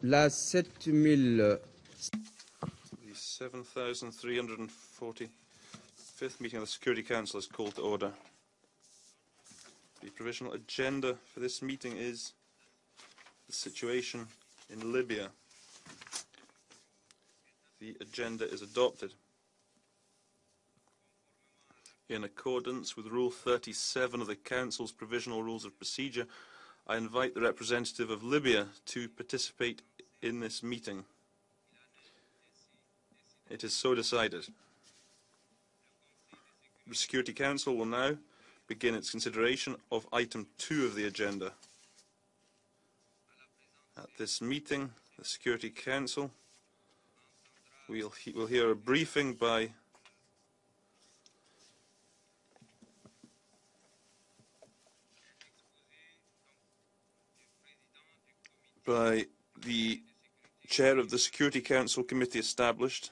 La 7000. The 7,345th meeting of the Security Council is called to order. The provisional agenda for this meeting is the situation in Libya. The agenda is adopted. In accordance with Rule 37 of the Council's Provisional Rules of Procedure, I invite the representative of Libya to participate in this meeting. It is so decided. The Security Council will now begin its consideration of item 2 of the agenda. At this meeting, the Security Council will hear a briefing by the Chair of the Security Council Committee established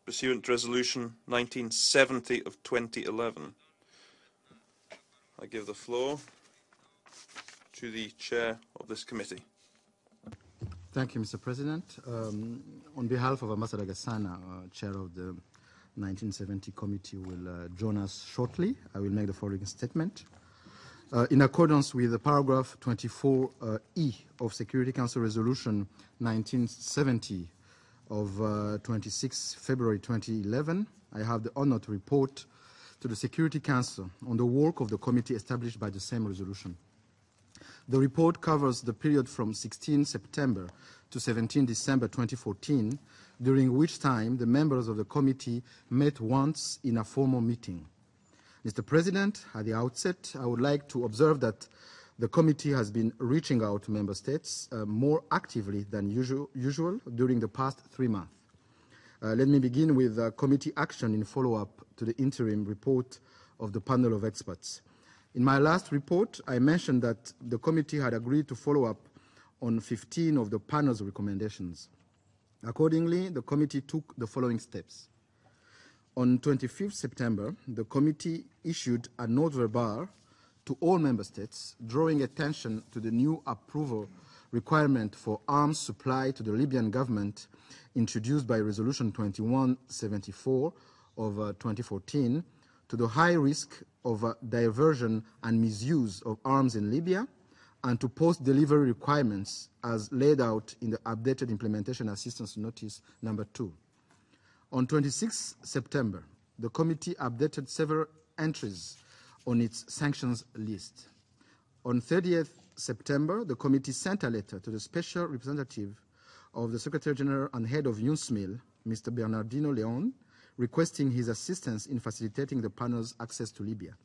pursuant to Resolution 1970 of 2011. I give the floor to the Chair of this committee. Thank you, Mr. President. On behalf of Ambassador Gassana, Chair of the 1970 Committee, will join us shortly. I will make the following statement. In accordance with the paragraph 24E of Security Council Resolution 1970 of 26 February 2011, I have the honor to report to the Security Council on the work of the committee established by the same resolution. The report covers the period from 16 September to 17 December 2014, during which time the members of the committee met once in a formal meeting. Mr. President, at the outset, I would like to observe that the committee has been reaching out to member states more actively than usual during the past 3 months. Let me begin with committee action in follow-up to the interim report of the panel of experts. In my last report, I mentioned that the committee had agreed to follow up on 15 of the panel's recommendations. Accordingly, the committee took the following steps. On 25th September, the committee issued a note verbal to all member states, drawing attention to the new approval requirement for arms supply to the Libyan government introduced by Resolution 2174 of 2014, to the high risk of diversion and misuse of arms in Libya, and to post-delivery requirements as laid out in the updated Implementation Assistance Notice number 2. On 26 September, the committee updated several entries on its sanctions list. On 30th September, the committee sent a letter to the Special Representative of the Secretary General and Head of UNSMIL, Mr. Bernardino Leon, requesting his assistance in facilitating the panel's access to Libya.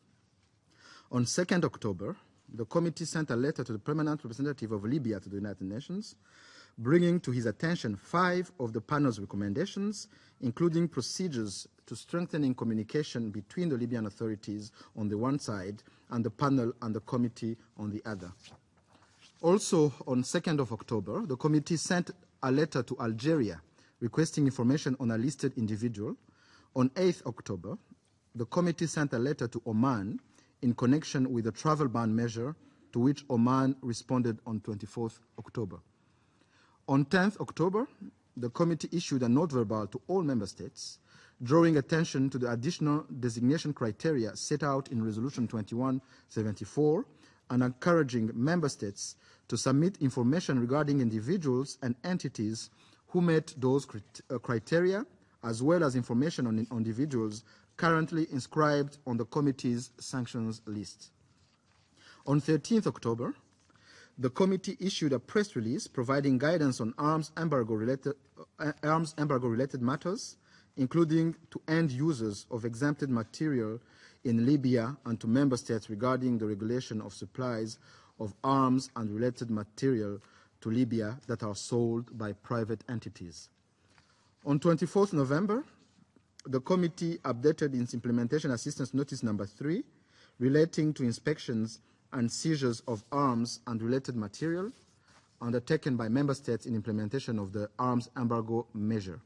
On 2nd October, the committee sent a letter to the Permanent Representative of Libya to the United Nations, bringing to his attention 5 of the panel's recommendations, including procedures to strengthening communication between the Libyan authorities on the one side and the panel and the committee on the other. Also, on 2nd of October, the committee sent a letter to Algeria requesting information on a listed individual. On 8th October, the committee sent a letter to Oman in connection with the travel ban measure, to which Oman responded on 24th October. On 10th October, the committee issued a note verbal to all member states, drawing attention to the additional designation criteria set out in Resolution 2174 and encouraging member states to submit information regarding individuals and entities who met those criteria, as well as information on individuals currently inscribed on the committee's sanctions list. On 13th October, the committee issued a press release providing guidance on arms embargo-related matters, including to end users of exempted material in Libya and to member states regarding the regulation of supplies of arms and related material to Libya that are sold by private entities. On 24th November, the committee updated its Implementation Assistance Notice number 3 relating to inspections and seizures of arms and related material undertaken by member states in implementation of the arms embargo measure.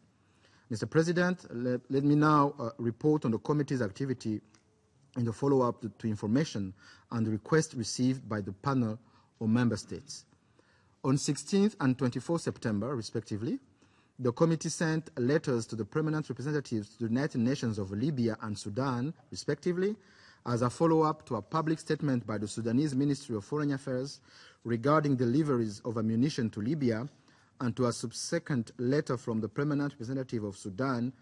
Mr. President, let me now report on the committee's activity in the follow-up to information and requests received by the panel of member states. On 16th and 24th September, respectively, the committee sent letters to the permanent representatives to the United Nations of Libya and Sudan, respectively, as a follow-up to a public statement by the Sudanese Ministry of Foreign Affairs regarding deliveries of ammunition to Libya, and to a subsequent letter from the permanent representative of Sudan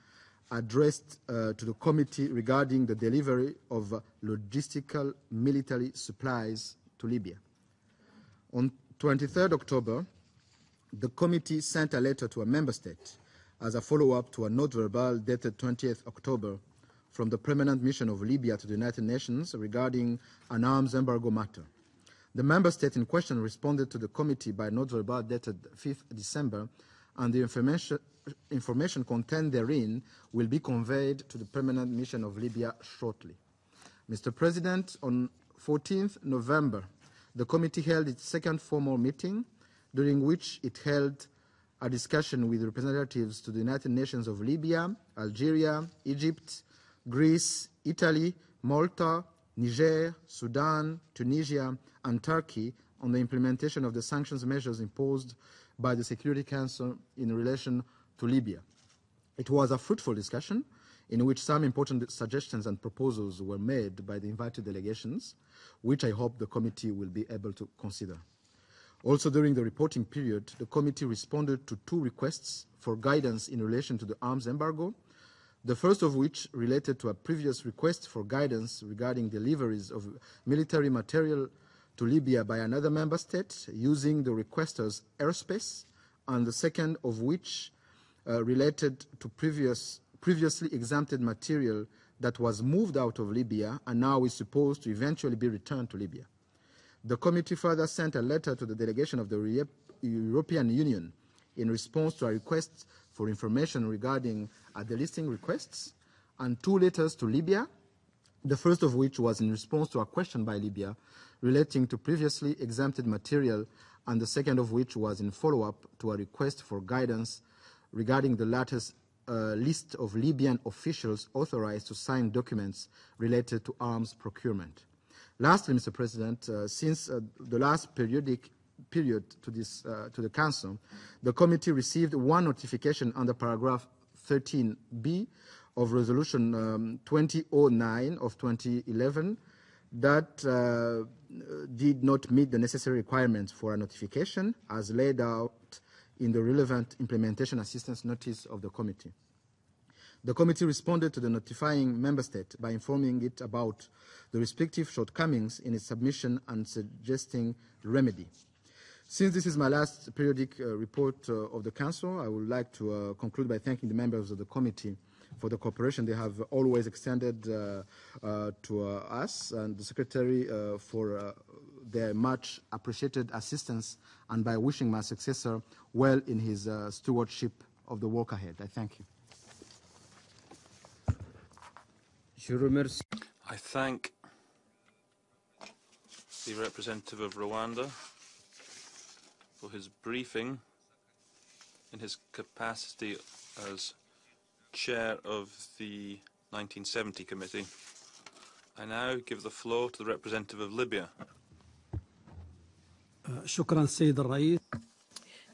addressed to the committee regarding the delivery of logistical military supplies to Libya. On 23rd October, the committee sent a letter to a member state as a follow-up to a note verbal dated 20th October from the permanent mission of Libya to the United Nations regarding an arms embargo matter. The member state in question responded to the committee by note verbal dated 5th December, and the information contained therein will be conveyed to the permanent mission of Libya shortly. Mr. President, on 14th November, the committee held its second formal meeting, during which it held a discussion with representatives to the United Nations of Libya, Algeria, Egypt, Greece, Italy, Malta, Niger, Sudan, Tunisia, and Turkey on the implementation of the sanctions measures imposed by the Security Council in relation to Libya. It was a fruitful discussion in which some important suggestions and proposals were made by the invited delegations, which I hope the committee will be able to consider. Also, during the reporting period, the committee responded to two requests for guidance in relation to the arms embargo, the first of which related to a previous request for guidance regarding deliveries of military material to Libya by another member state using the requester's airspace, and the second of which related to previously exempted material that was moved out of Libya and now is supposed to eventually be returned to Libya. The committee further sent a letter to the delegation of the European Union in response to a request for information regarding delisting requests, and two letters to Libya, the first of which was in response to a question by Libya relating to previously exempted material, and the second of which was in follow-up to a request for guidance regarding the latest list of Libyan officials authorized to sign documents related to arms procurement. Lastly, Mr. President, since the last period to the Council, the committee received one notification under paragraph 13B of Resolution 2009 of 2011 that did not meet the necessary requirements for a notification as laid out in the relevant implementation assistance notice of the committee. The committee responded to the notifying member state by informing it about the respective shortcomings in its submission and suggesting remedy. Since this is my last periodic report of the Council, I would like to conclude by thanking the members of the committee for the cooperation they have always extended to us, and the Secretary for their much appreciated assistance, and by wishing my successor well in his stewardship of the work ahead. I thank you. I thank the representative of Rwanda for his briefing in his capacity as chair of the 1970 committee. I now give the floor to the representative of Libya.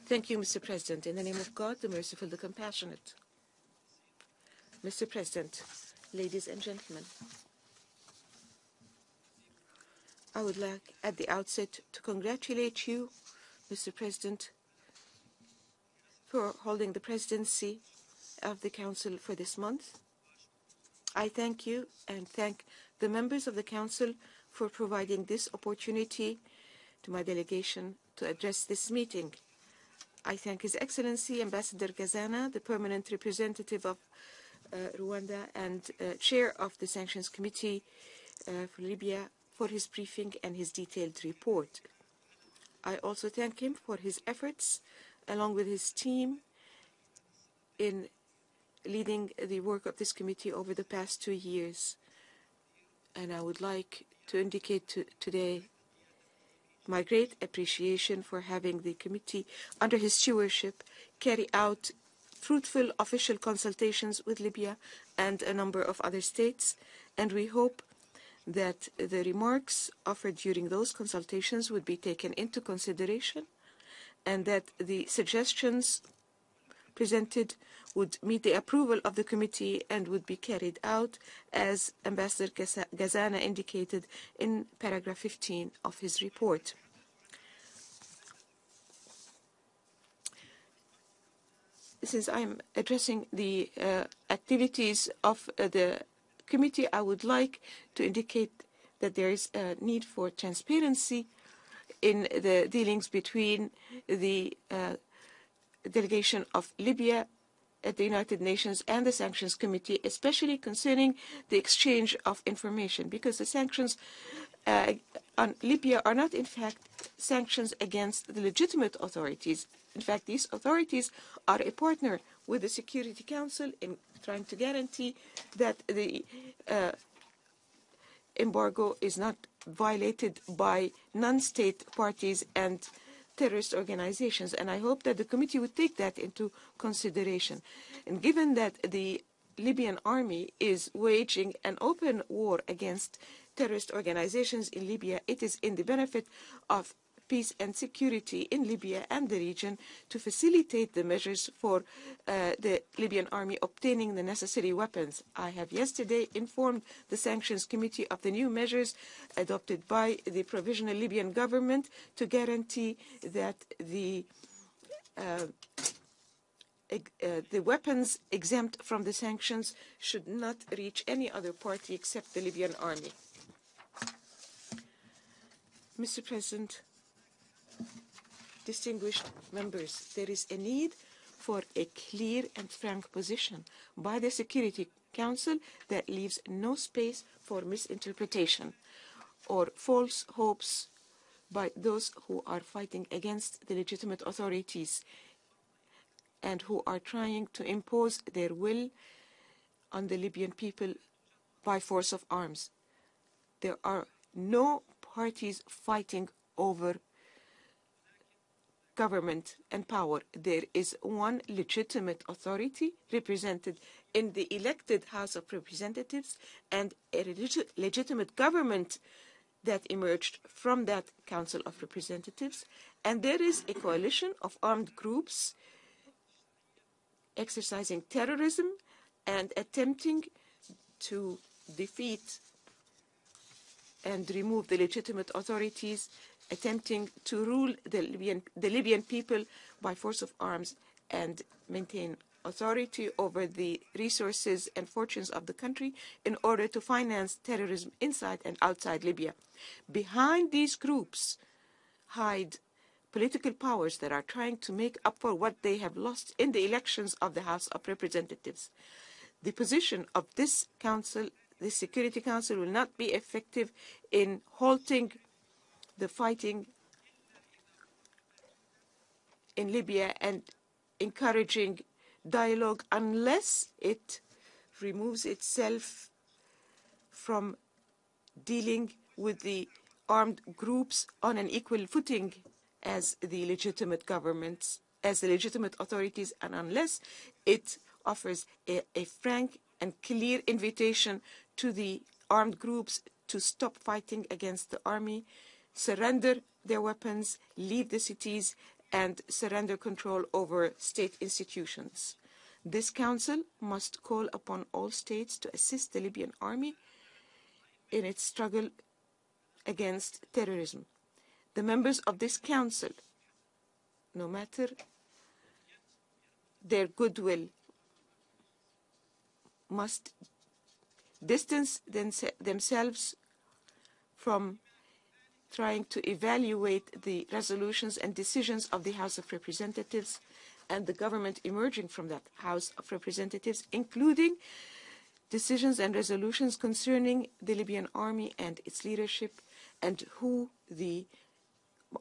Thank you, Mr. President. In the name of God, the merciful, the compassionate. Mr. President, ladies and gentlemen, I would like at the outset to congratulate you, Mr. President, for holding the presidency of the Council for this month. I thank you and thank the members of the Council for providing this opportunity to my delegation to address this meeting. I thank His Excellency Ambassador Gazana, the permanent representative of Rwanda and chair of the Sanctions Committee for Libya, for his briefing and his detailed report. I also thank him for his efforts, along with his team, in leading the work of this committee over the past 2 years. And I would like to indicate today my great appreciation for having the committee, under his stewardship, carry out fruitful official consultations with Libya and a number of other states, and we hope that the remarks offered during those consultations would be taken into consideration and that the suggestions presented would meet the approval of the committee and would be carried out as Ambassador Gazana indicated in paragraph 15 of his report. Since I'm addressing the activities of the committee, I would like to indicate that there is a need for transparency in the dealings between the delegation of Libya at the United Nations and the Sanctions Committee, especially concerning the exchange of information, because the sanctions on Libya are not, in fact, sanctions against the legitimate authorities. In fact, these authorities are a partner with the Security Council in trying to guarantee that the embargo is not violated by non-state parties and terrorist organizations. And I hope that the committee would take that into consideration. And given that the Libyan army is waging an open war against terrorist organizations in Libya, it is in the benefit of peace and security in Libya and the region to facilitate the measures for the Libyan army obtaining the necessary weapons. I have yesterday informed the Sanctions Committee of the new measures adopted by the Provisional Libyan government to guarantee that the weapons exempt from the sanctions should not reach any other party except the Libyan army. Mr. President, distinguished members, there is a need for a clear and frank position by the Security Council that leaves no space for misinterpretation or false hopes by those who are fighting against the legitimate authorities and who are trying to impose their will on the Libyan people by force of arms. There are no parties fighting over government and power. There is one legitimate authority represented in the elected House of Representatives and a legitimate government that emerged from that Council of Representatives. And there is a coalition of armed groups exercising terrorism and attempting to defeat and remove the legitimate authorities, attempting to rule the Libyan people by force of arms and maintain authority over the resources and fortunes of the country in order to finance terrorism inside and outside Libya. Behind these groups hide political powers that are trying to make up for what they have lost in the elections of the House of Representatives. The position of this council, the Security Council, will not be effective in halting the fighting in Libya and encouraging dialogue unless it removes itself from dealing with the armed groups on an equal footing as the legitimate governments, as the legitimate authorities, and unless it offers a frank and clear invitation to the armed groups to stop fighting against the army, surrender their weapons, leave the cities, and surrender control over state institutions. This council must call upon all states to assist the Libyan army in its struggle against terrorism. The members of this council, no matter their goodwill, must distance themselves from trying to evaluate the resolutions and decisions of the House of Representatives and the government emerging from that House of Representatives, including decisions and resolutions concerning the Libyan army and its leadership and who the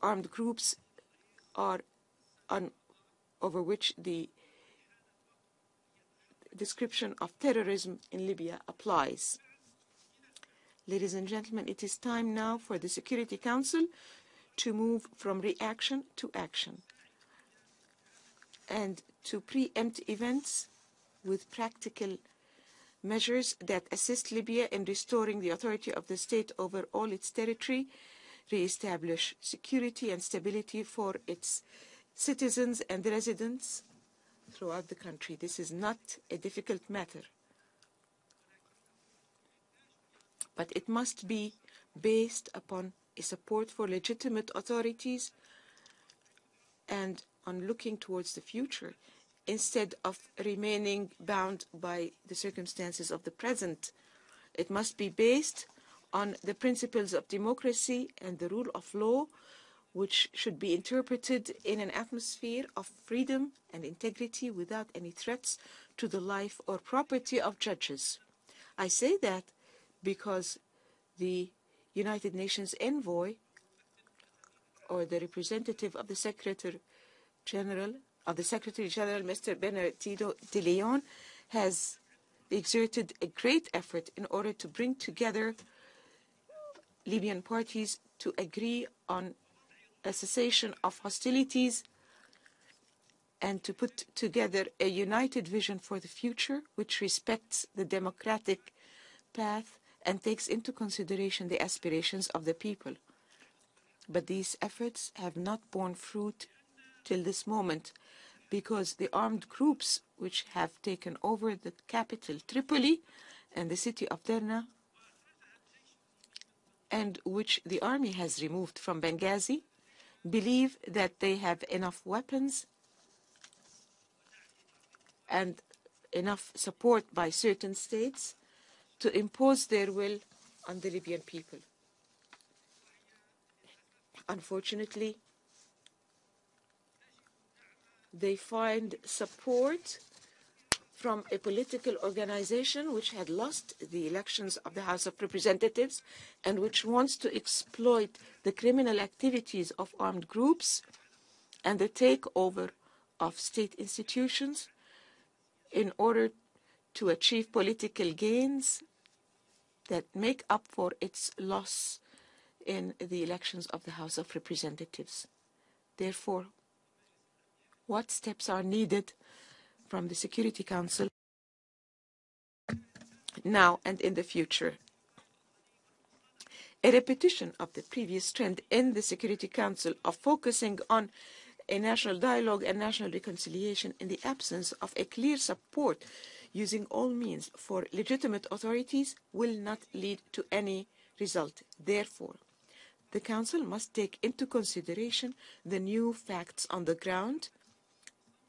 armed groups are over which the description of terrorism in Libya applies. Ladies and gentlemen, it is time now for the Security Council to move from reaction to action and to preempt events with practical measures that assist Libya in restoring the authority of the state over all its territory, re-establish security and stability for its citizens and residents throughout the country. This is not a difficult matter, but it must be based upon a support for legitimate authorities and on looking towards the future instead of remaining bound by the circumstances of the present. It must be based on the principles of democracy and the rule of law, which should be interpreted in an atmosphere of freedom and integrity without any threats to the life or property of judges. I say that because the United Nations envoy, or the representative of the Secretary General, Mr. Bernardino de Leon, has exerted a great effort in order to bring together Libyan parties to agree on a cessation of hostilities and to put together a united vision for the future which respects the democratic path and takes into consideration the aspirations of the people. But these efforts have not borne fruit till this moment because the armed groups which have taken over the capital Tripoli and the city of Derna, and which the army has removed from Benghazi, believe that they have enough weapons and enough support by certain states to impose their will on the Libyan people. Unfortunately, they find support from a political organization which had lost the elections of the House of Representatives and which wants to exploit the criminal activities of armed groups and the takeover of state institutions in order to achieve political gains that make up for its loss in the elections of the House of Representatives. Therefore, what steps are needed from the Security Council now and in the future? A repetition of the previous trend in the Security Council of focusing on a national dialogue and national reconciliation in the absence of a clear support using all means for legitimate authorities will not lead to any result. Therefore, the Council must take into consideration the new facts on the ground,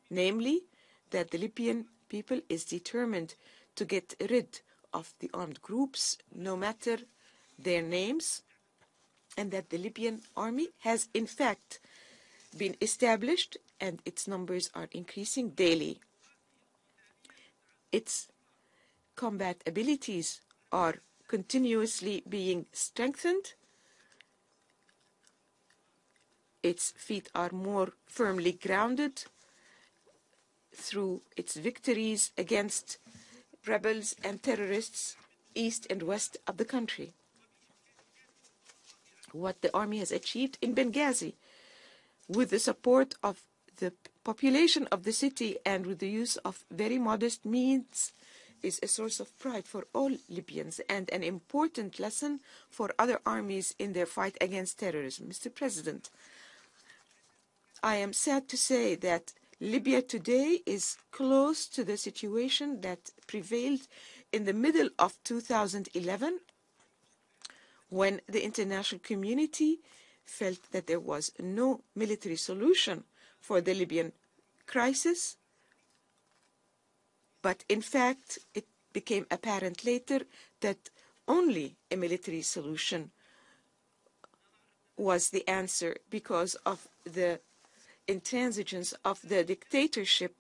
namely that the Libyan people is determined to get rid of the armed groups, no matter their names, and that the Libyan army has in fact been established and its numbers are increasing daily. Its combat abilities are continuously being strengthened. Its feet are more firmly grounded through its victories against rebels and terrorists east and west of the country. What the army has achieved in Benghazi, with the support of the population of the city and with the use of very modest means, is a source of pride for all Libyans and an important lesson for other armies in their fight against terrorism. Mr. President, I am sad to say that Libya today is close to the situation that prevailed in the middle of 2011, when the international community felt that there was no military solution for the Libyan crisis. But in fact, it became apparent later that only a military solution was the answer because of the intransigence of the dictatorship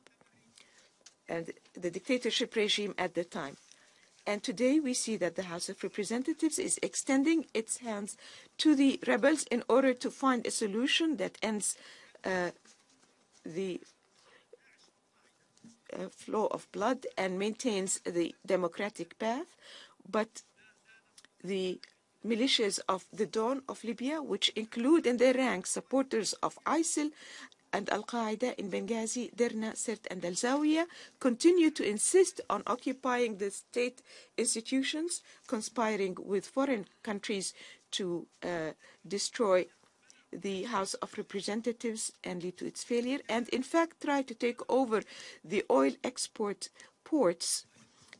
and the dictatorship regime at the time. And today we see that the House of Representatives is extending its hands to the rebels in order to find a solution that ends the flow of blood and maintains the democratic path. But the militias of the Dawn of Libya, which include in their ranks supporters of ISIL and Al-Qaeda in Benghazi, Derna, Sirte, and Al-Zawiya, continue to insist on occupying the state institutions, conspiring with foreign countries to destroy the House of Representatives and lead to its failure, and in fact try to take over the oil export ports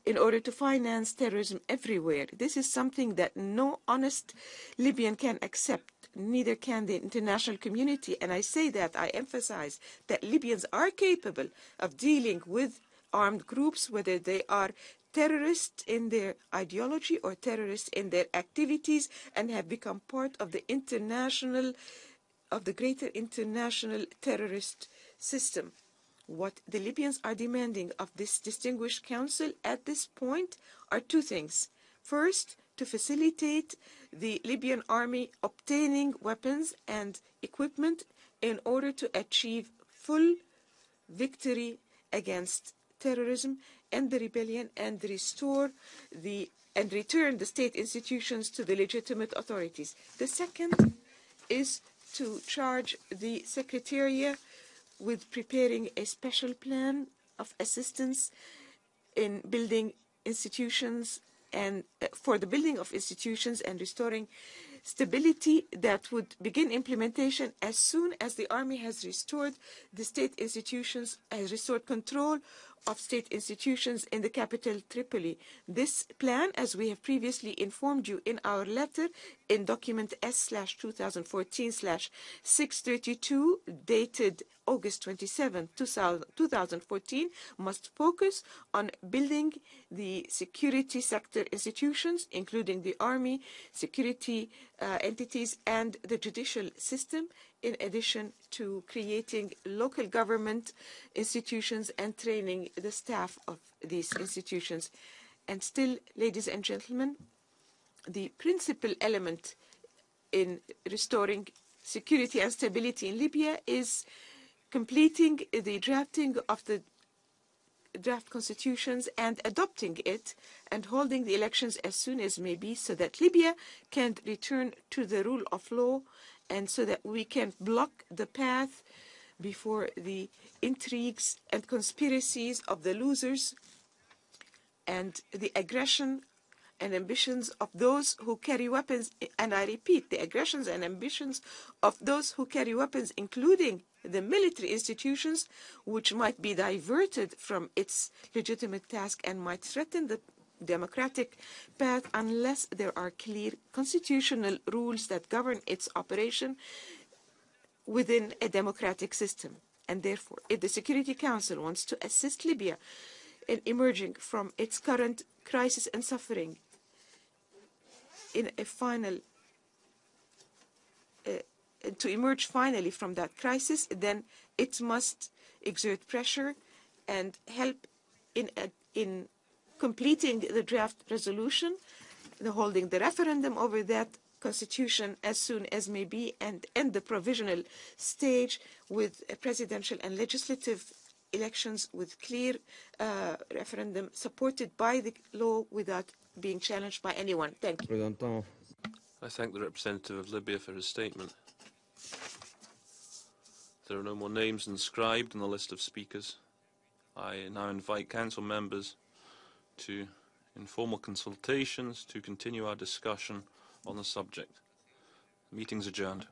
in order to finance terrorism everywhere. This is something that no honest Libyan can accept, neither can the international community. And I say that, I emphasize that Libyans are capable of dealing with armed groups, whether they are terrorists in their ideology or terrorists in their activities, and have become part of the greater international terrorist system. What the Libyans are demanding of this distinguished council at this point are two things. First, to facilitate the Libyan army obtaining weapons and equipment in order to achieve full victory against terrorism and the rebellion, and return the state institutions to the legitimate authorities. The second is to charge the Secretariat with preparing a special plan of assistance in building institutions and for the building of institutions and restoring stability that would begin implementation as soon as the army has restored the state institutions, has restored control of state institutions in the capital Tripoli. This plan, as we have previously informed you in our letter in document S/2014/632 dated August 27, 2014, must focus on building the security sector institutions, including the army, security entities, and the judicial system, in addition to creating local government institutions and training the staff of these institutions. And still, ladies and gentlemen, the principal element in restoring security and stability in Libya is completing the drafting of the draft constitutions and adopting it and holding the elections as soon as may be, so that Libya can return to the rule of law and so that we can block the path before the intrigues and conspiracies of the losers and the aggression and ambitions of those who carry weapons. And I repeat, the aggressions and ambitions of those who carry weapons, including the military institutions, which might be diverted from its legitimate task and might threaten the democratic path unless there are clear constitutional rules that govern its operation within a democratic system. And therefore, if the Security Council wants to assist Libya in emerging from its current crisis and suffering in a final to emerge finally from that crisis, then it must exert pressure and help in completing the draft resolution, holding the referendum over that constitution as soon as may be, and end the provisional stage with presidential and legislative elections with clear referendum supported by the law without being challenged by anyone. Thank you. I thank the representative of Libya for his statement. There are no more names inscribed on the list of speakers. I now invite council members to informal consultations to continue our discussion on the subject. The meeting's adjourned.